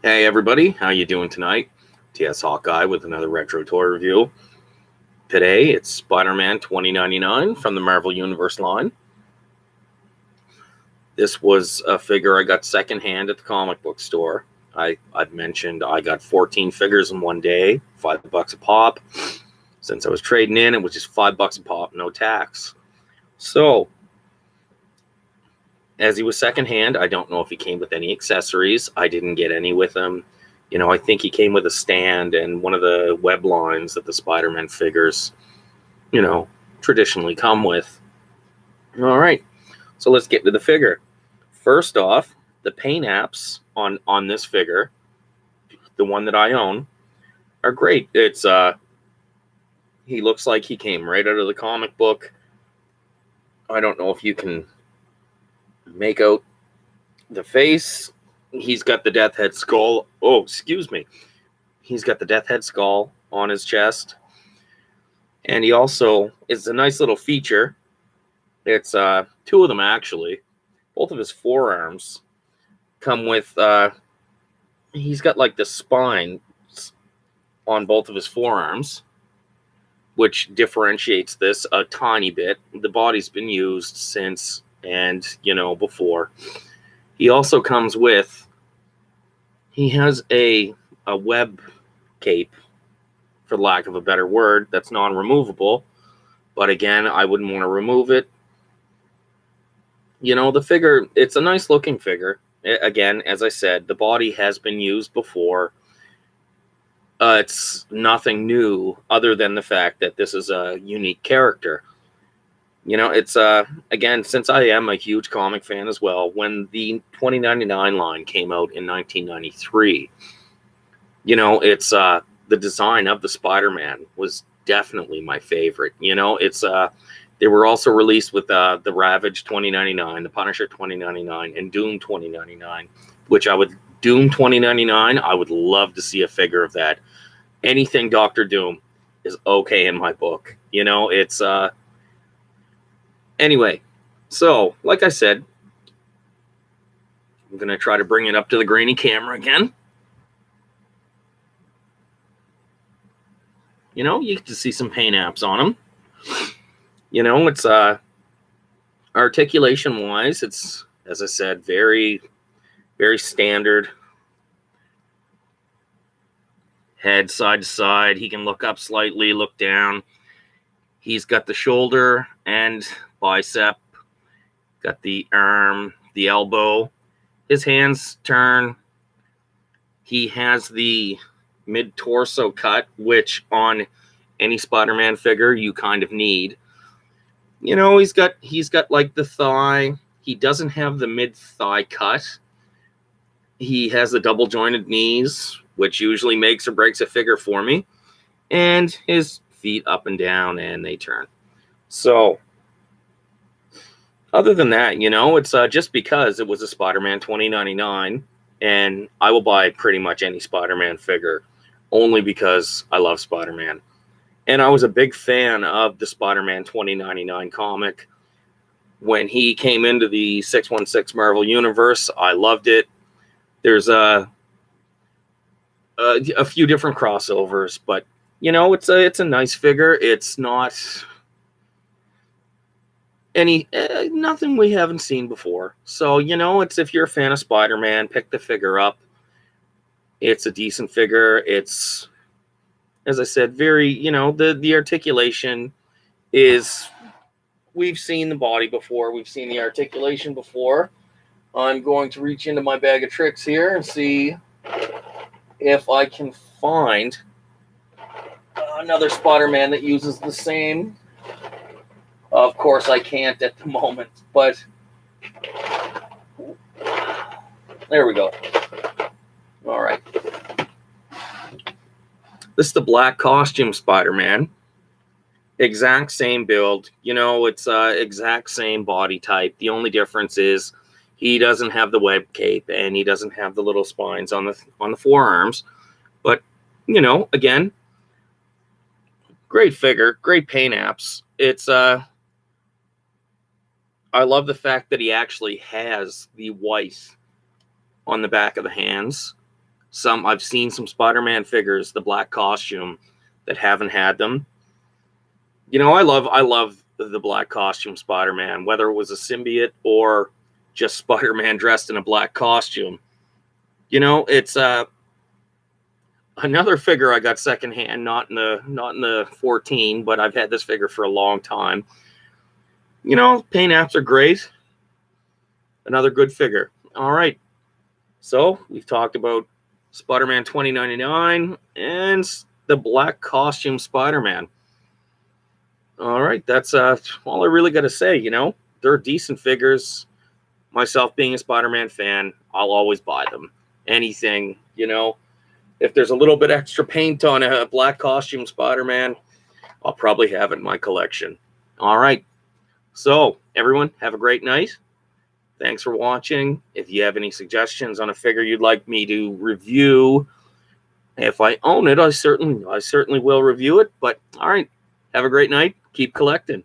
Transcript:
Hey everybody, how you doing tonight? TS Hawkeye with another retro toy review. Today it's Spider-Man 2099 from the Marvel Universe line. This was a figure I got secondhand at the comic book store. I've mentioned I got 14 figures in one day, $5 a pop. Since I was trading in, it was just $5 a pop, no tax. So, as he was secondhand, I don't know if he came with any accessories. I didn't get any with him. I think he came with a stand and one of the web lines that the Spider-Man figures, traditionally come with. All right, so let's get to the figure. First off, the paint apps on this figure, the one that I own, are great. It's he looks like he came right out of the comic book. I don't know if you can make out the face. He's got the Death Head skull. Oh, excuse me. He's got the Death Head skull on his chest. And he also, it's a nice little feature. It's two of them actually. Both of his forearms come with, he's got like the spine on both of his forearms, which differentiates this a tiny bit. The body's been used since and, before. He also comes with, he has a web cape, for lack of a better word, that's non-removable. But again, I wouldn't want to remove it. The figure, it's a nice looking figure. Again, as I said, the body has been used before. It's nothing new other than the fact that this is a unique character. It's, again, since I am a huge comic fan as well, when the 2099 line came out in 1993, it's, the design of the Spider-Man was definitely my favorite. It's, they were also released with the Ravage 2099, the Punisher 2099, and Doom 2099, which Doom 2099, I would love to see a figure of that. Anything Doctor Doom is okay in my book. It's, anyway, so, like I said, I'm going to try to bring it up to the grainy camera again. You get to see some paint apps on him. It's articulation wise, it's, as I said, very, very standard. Head side to side. He can look up slightly, look down. He's got the shoulder and bicep, got the arm, the elbow. His hands turn. He has the mid-torso cut, which on any Spider-Man figure you kind of need. He's got like the thigh. He doesn't have the mid-thigh cut. He has the double-jointed knees, which usually makes or breaks a figure for me. And his feet up and down, and they turn. So, other than that, it's just because it was a Spider-Man 2099, and I will buy pretty much any Spider-Man figure, only because I love Spider-Man. And I was a big fan of the Spider-Man 2099 comic. When he came into the 616 Marvel Universe, I loved it. There's a few different crossovers, but, it's a nice figure. It's not nothing we haven't seen before. So, it's, if you're a fan of Spider-Man, pick the figure up. It's a decent figure. It's, as I said, very, the articulation is, we've seen the body before. We've seen the articulation before. I'm going to reach into my bag of tricks here and see if I can find another Spider-Man that uses the same. Of course, I can't at the moment, but there we go. All right. This is the black costume Spider-Man. Exact same build. It's exact same body type. The only difference is he doesn't have the web cape and he doesn't have the little spines on the forearms. But, again, great figure, great paint apps. It's I love the fact that he actually has the white on the back of the hands. I've seen some Spider-Man figures, the black costume, that haven't had them. I love the black costume Spider-Man, whether it was a symbiote or just Spider-Man dressed in a black costume. It's another figure I got secondhand, not in the 14, but I've had this figure for a long time. Paint apps are great. Another good figure. All right. So we've talked about Spider-Man 2099 and the black costume Spider-Man. All right. That's all I really got to say. They're decent figures. Myself being a Spider-Man fan, I'll always buy them. Anything, if there's a little bit extra paint on a black costume Spider-Man, I'll probably have it in my collection. All right. So, everyone, have a great night. Thanks for watching. If you have any suggestions on a figure you'd like me to review, if I own it, I certainly will review it. But, all right. Have a great night. Keep collecting.